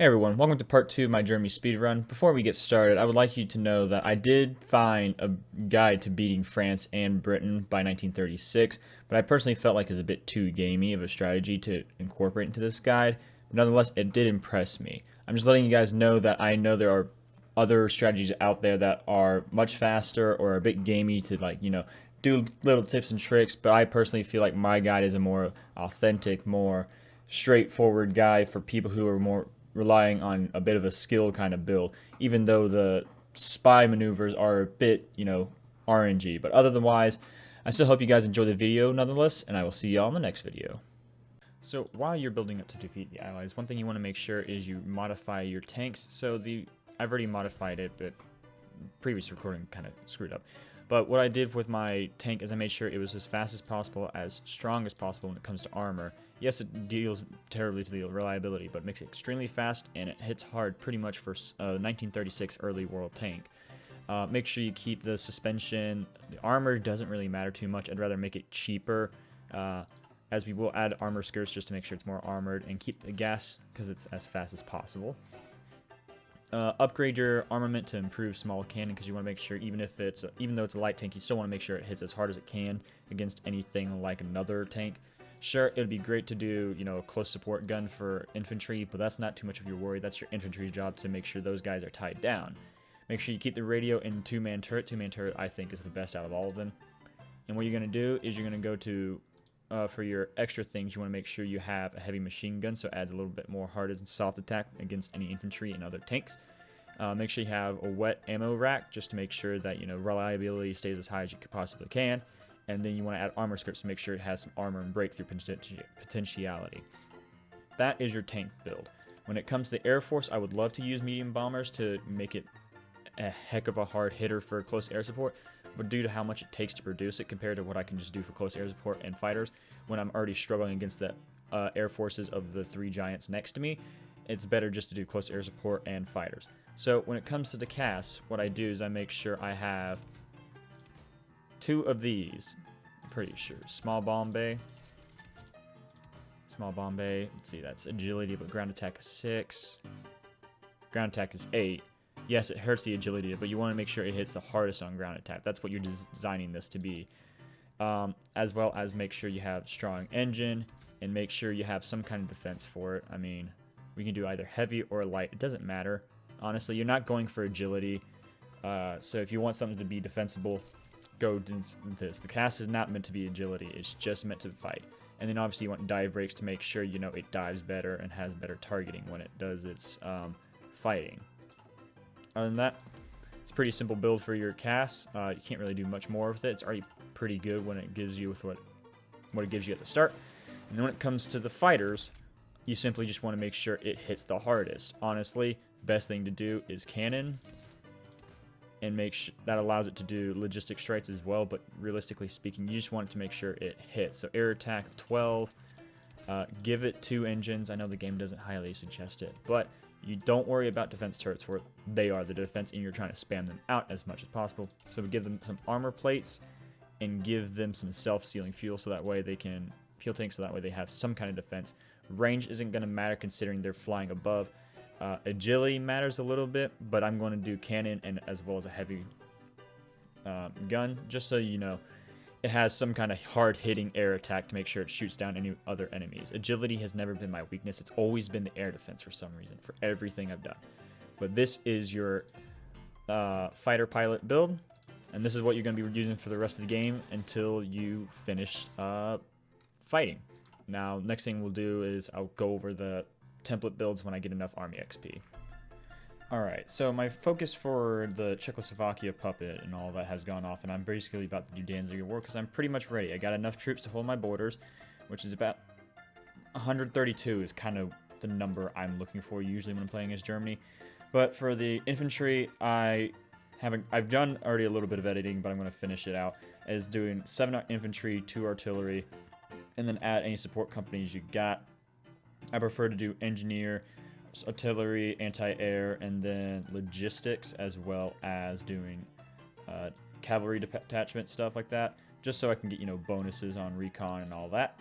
Hey everyone, welcome to part 2 of my Germany speedrun. Before we get started, I would like you to know that I did find a guide to beating France and Britain by 1936, but I personally felt like it was a bit too gamey of a strategy to incorporate into this guide. But nonetheless, it did impress me. I'm just letting you guys know that I know there are other strategies out there that are much faster or a bit gamey to do little tips and tricks, but I personally feel like my guide is a more authentic, more straightforward guide for people who are more relying on a bit of a skill kind of build, even though the spy maneuvers are a bit, RNG. But otherwise, I still hope you guys enjoy the video nonetheless, and I will see y'all in the next video. So while you're building up to defeat the allies, one thing you want to make sure is you modify your tanks. I've already modified it, but previous recording kind of screwed up. But what I did with my tank is I made sure it was as fast as possible, as strong as possible when it comes to armor. Yes, it deals terribly to the reliability, but makes it extremely fast, and it hits hard pretty much for 1936 early world tank. Make sure you keep the suspension. The armor doesn't really matter too much. I'd rather make it cheaper, as we will add armor skirts just to make sure it's more armored, and keep the gas because it's as fast as possible. Upgrade your armament to improve small cannon because you want to make sure even though it's a light tank, you still want to make sure it hits as hard as it can against anything like another tank. Sure, it would be great to do, a close support gun for infantry, but that's not too much of your worry. That's your infantry's job to make sure those guys are tied down. Make sure you keep the radio in two-man turret. Two-man turret, I think, is the best out of all of them. And what you're going to do is you're going to go to, for your extra things, you want to make sure you have a heavy machine gun, so it adds a little bit more hard and soft attack against any infantry and other tanks. Make sure you have a wet ammo rack just to make sure that, reliability stays as high as you possibly can. And then you want to add armor skirts to make sure it has some armor and breakthrough potentiality. That is your tank build. When it comes to the Air Force, I would love to use medium bombers to make it a heck of a hard hitter for close air support, but due to how much it takes to produce it compared to what I can just do for close air support and fighters, when I'm already struggling against the air forces of the three giants next to me, it's better just to do close air support and fighters. So when it comes to the cast, what I do is I make sure I have two of these. I'm pretty sure. Small bomb bay. Let's see, that's agility, but ground attack is 6. Ground attack is 8. Yes, it hurts the agility, but you want to make sure it hits the hardest on ground attack. That's what you're designing this to be. As well as make sure you have strong engine and make sure you have some kind of defense for it. I mean, we can do either heavy or light. It doesn't matter. Honestly, you're not going for agility. So if you want something to be defensible, go with this. The cast is not meant to be agility. It's just meant to fight. And then obviously you want dive breaks to make sure it dives better and has better targeting when it does its fighting. Other than that, it's a pretty simple build for your cast. You can't really do much more with it. It's already pretty good when it gives you with what it gives you at the start. And then when it comes to the fighters, you simply just want to make sure it hits the hardest. Honestly, best thing to do is cannon, and make sure that allows it to do logistic strikes as well, but realistically speaking, you just want it to make sure it hits. So air attack 12, give it 2 engines. I know the game doesn't highly suggest it, but you don't worry about defense turrets, for they are the defense, and you're trying to spam them out as much as possible. So give them some armor plates and give them some self-sealing fuel, so that way they can fuel tanks, so that way they have some kind of defense. Range isn't going to matter considering they're flying above. Agility matters a little bit, but I'm going to do cannon and as well as a heavy gun, just so you know it has some kind of hard-hitting air attack to make sure it shoots down any other enemies. Agility has never been my weakness. It's always been the air defense for some reason, for everything I've done. But this is your fighter pilot build, and this is what you're going to be using for the rest of the game until you finish fighting. Now, next thing we'll do is I'll go over the template builds when I get enough army XP. Alright, so my focus for the Czechoslovakia puppet and all that has gone off, and I'm basically about to do Danziger War because I'm pretty much ready. I got enough troops to hold my borders, which is about 132 is kind of the number I'm looking for usually when I'm playing as Germany. But for the infantry, I've done already a little bit of editing, but I'm going to finish it out as doing 7 infantry, 2 artillery, and then add any support companies you got. I prefer to do engineer, artillery, anti-air, and then logistics, as well as doing cavalry detachment, stuff like that, just so I can get bonuses on recon and all that.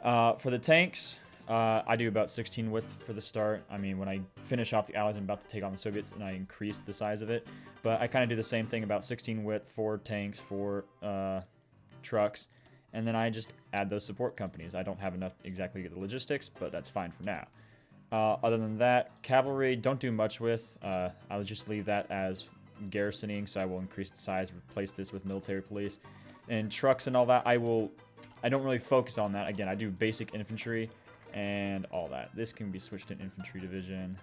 For the tanks, I do about 16 width for the start. I mean, when I finish off the Allies, I'm about to take on the Soviets, and I increase the size of it. But I kind of do the same thing, about 16 width, 4 tanks, 4 trucks, and then I just add those support companies. I don't have enough exactly to get the logistics, but that's fine for now. Other than that, cavalry, don't do much with. I'll just leave that as garrisoning, so I will increase the size, replace this with military police. And trucks and all that, I don't really focus on that. Again, I do basic infantry and all that. This can be switched to an infantry division.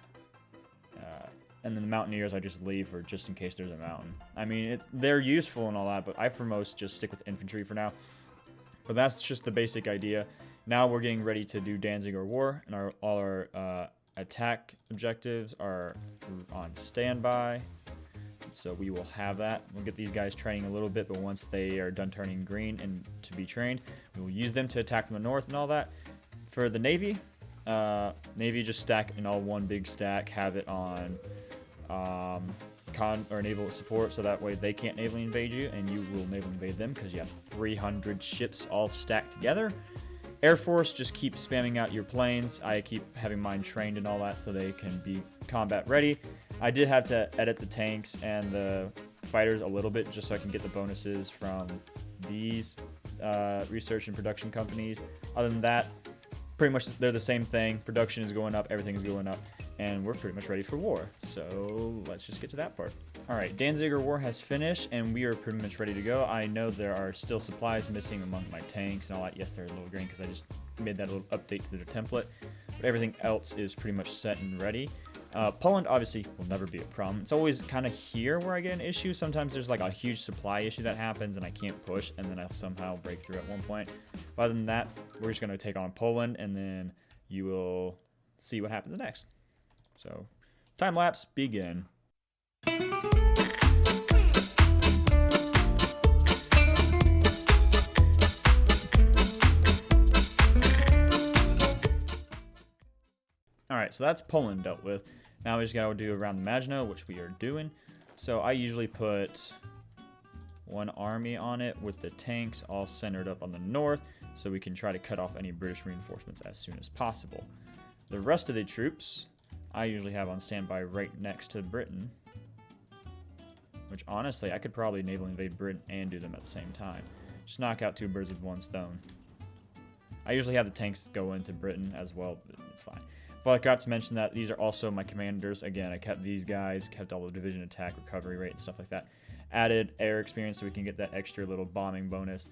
And then the mountaineers I just leave for just in case there's a mountain. I mean, they're useful and all that, but I for most just stick with infantry for now. But that's just the basic idea. Now we're getting ready to do Danziger War, and all our attack objectives are on standby. So we will have that. We'll get these guys training a little bit, but once they are done turning green and to be trained, we will use them to attack from the north and all that. For the Navy, just stack in all one big stack, have it on naval support, so that way they can't navally invade you, and you will navally invade them because you have 300 ships all stacked together. Air Force, just keep spamming out your planes. I keep having mine trained and all that so they can be combat ready. I did have to edit the tanks and the fighters a little bit just so I can get the bonuses from these research and production companies. Other than that, pretty much they're the same thing. Production is going up, everything is going up, and we're pretty much ready for war. So let's just get to that part. All right, Danziger War has finished, and we are pretty much ready to go. I know there are still supplies missing among my tanks and all that. Yes, they're a little green because I just made that little update to their template, but everything else is pretty much set and ready. Poland obviously will never be a problem. It's always kind of here where I get an issue. Sometimes there's like a huge supply issue that happens and I can't push, and then I'll somehow break through at one point. But other than that, we're just going to take on Poland, and then you will see what happens next. So, time lapse, begin. Alright, so that's Poland dealt with. Now we just gotta do around the Maginot, which we are doing. So I usually put one army on it with the tanks all centered up on the north, so we can try to cut off any British reinforcements as soon as possible. The rest of the troops I usually have on standby right next to Britain, which honestly I could probably naval invade Britain and do them at the same time. Just knock out 2 birds with 1 stone. I usually have the tanks go into Britain as well, but it's fine. But I forgot to mention that these are also my commanders. Again, I kept these guys, kept all the division attack, recovery rate, and stuff like that. Added air experience so we can get that extra little bombing bonus.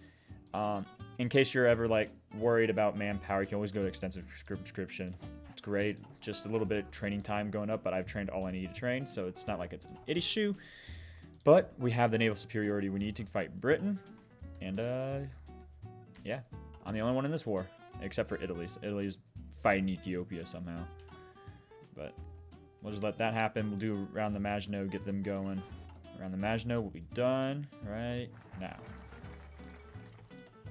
In case you're ever like worried about manpower, you can always go to extensive subscription. It's great. Just a little bit of training time going up, but I've trained all I need to train, so it's not like it's an issue. But we have the naval superiority we need to fight Britain. And, yeah. I'm the only one in this war, except for Italy. So Italy's fighting Ethiopia somehow. But we'll just let that happen. We'll do around the Maginot, get them going. Around the Maginot will be done right now.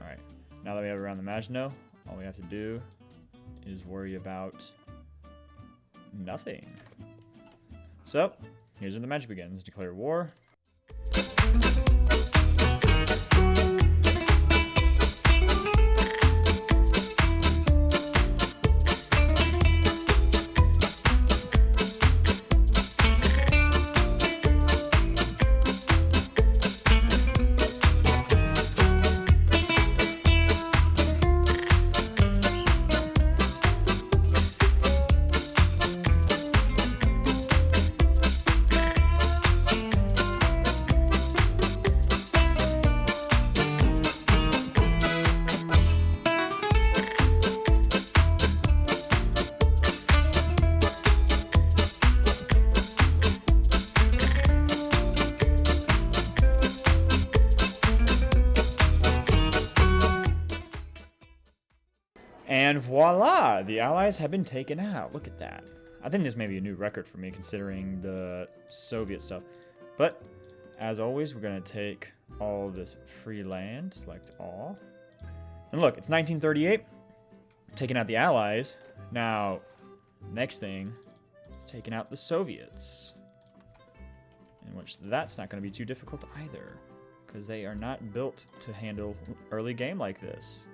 Alright, now that we have around the Maginot, all we have to do is worry about nothing. So, here's where the magic begins. Declare war. And voila! The Allies have been taken out. Look at that. I think this may be a new record for me considering the Soviet stuff. But, as always, we're going to take all this free land. Select all. And look, it's 1938. Taking out the Allies. Now, next thing is taking out the Soviets. In which that's not going to be too difficult either. Because they are not built to handle early game like this.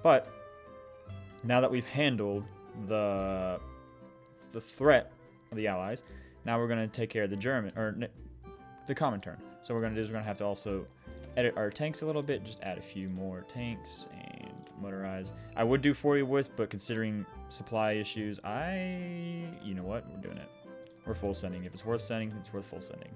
But now that we've handled the threat of the Allies, now we're going to take care of the the Comintern. So what we're going to do is we're going to have to also edit our tanks a little bit, just add a few more tanks and motorize. I would do 40 width, but considering supply issues, you know what, we're doing it. We're full sending. If it's worth sending, it's worth full sending.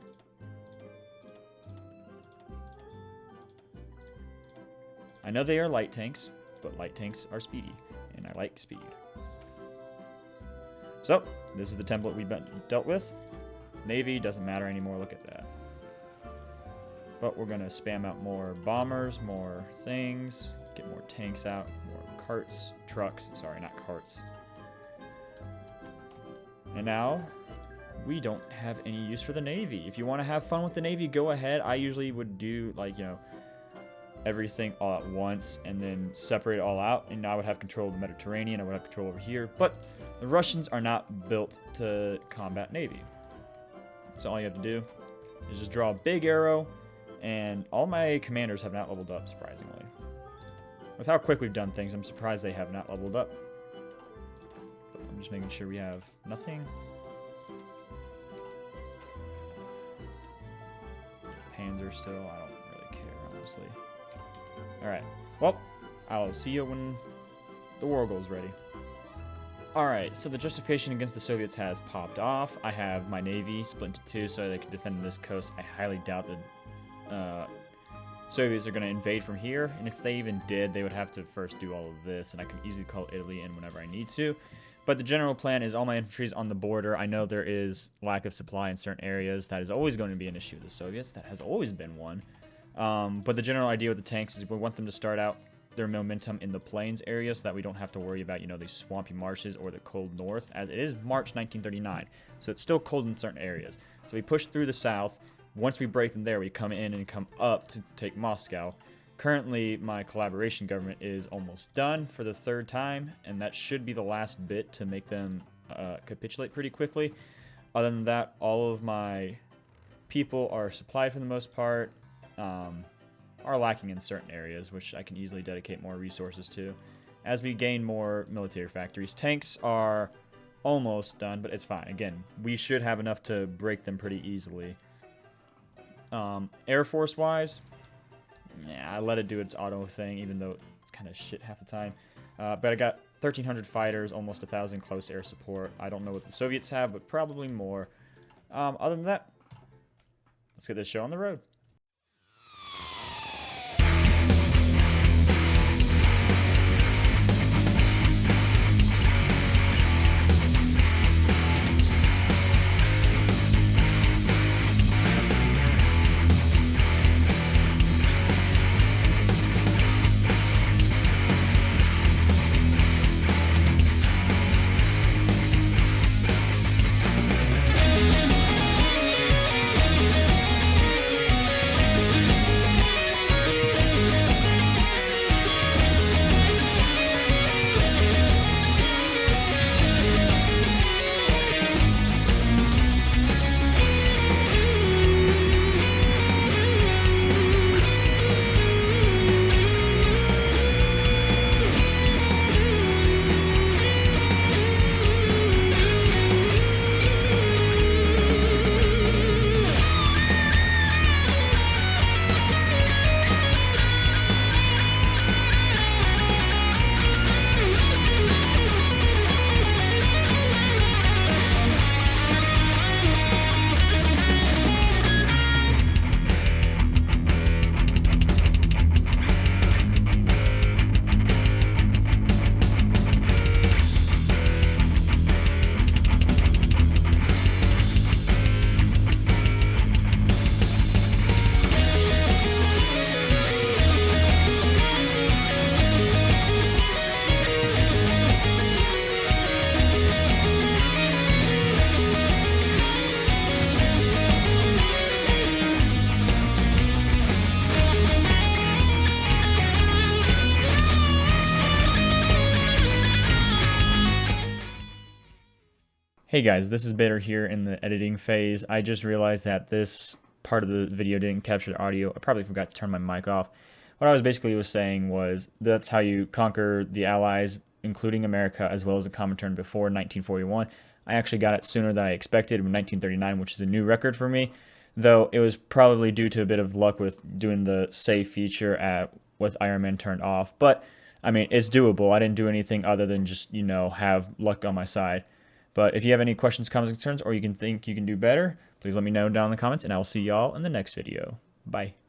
I know they are light tanks, but light tanks are speedy, and I like speed. So, this is the template we've dealt with. Navy doesn't matter anymore, look at that. But we're going to spam out more bombers, more things, get more tanks out, more trucks, sorry, not carts. And now, we don't have any use for the Navy. If you want to have fun with the Navy, go ahead. I usually would do, like, you know, everything all at once and then separate it all out, and I would have control of the Mediterranean, I would have control over here, but the Russians are not built to combat Navy. So all you have to do is just draw a big arrow, and all my commanders have not leveled up, surprisingly. With how quick we've done things, I'm surprised they have not leveled up. But I'm just making sure we have nothing. Panzer still, I don't really care, honestly. Alright, well, I'll see you when the war goes ready. Alright, so the justification against the Soviets has popped off. I have my Navy split into two so they can defend this coast. I highly doubt the Soviets are going to invade from here, and if they even did, they would have to first do all of this, and I can easily call Italy in whenever I need to. But the general plan is all my infantry is on the border. I know there is lack of supply in certain areas. That is always going to be an issue with the Soviets. That has always been one. But the general idea with the tanks is we want them to start out their momentum in the plains area so that we don't have to worry about, you know, these swampy marshes or the cold north, as it is March 1939. So it's still cold in certain areas. So we push through the south. Once we break them there, we come in and come up to take Moscow. Currently, my collaboration government is almost done for the third time, and that should be the last bit to make them capitulate pretty quickly. Other than that, all of my people are supplied for the most part. Are lacking in certain areas, which I can easily dedicate more resources to as we gain more military factories. Tanks are almost done, but it's fine. Again, we should have enough to break them pretty easily. Air Force wise, yeah, I let it do its auto thing, even though it's kind of shit half the time. But I got 1,300 fighters, almost 1,000 close air support. I don't know what the Soviets have, but probably more. Other than that, let's get this show on the road. Hey guys, this is Bitter here in the editing phase. I just realized that this part of the video didn't capture the audio. I probably forgot to turn my mic off. what I was basically saying was that's how you conquer the Allies, including America, as well as the Comintern before 1941. I actually got it sooner than I expected in 1939, which is a new record for me, though it was probably due to a bit of luck with doing the save feature with Iron Man turned off. But, I mean, it's doable. I didn't do anything other than just, have luck on my side. But if you have any questions, comments, concerns, or you think you can do better, please let me know down in the comments, and I will see y'all in the next video. Bye.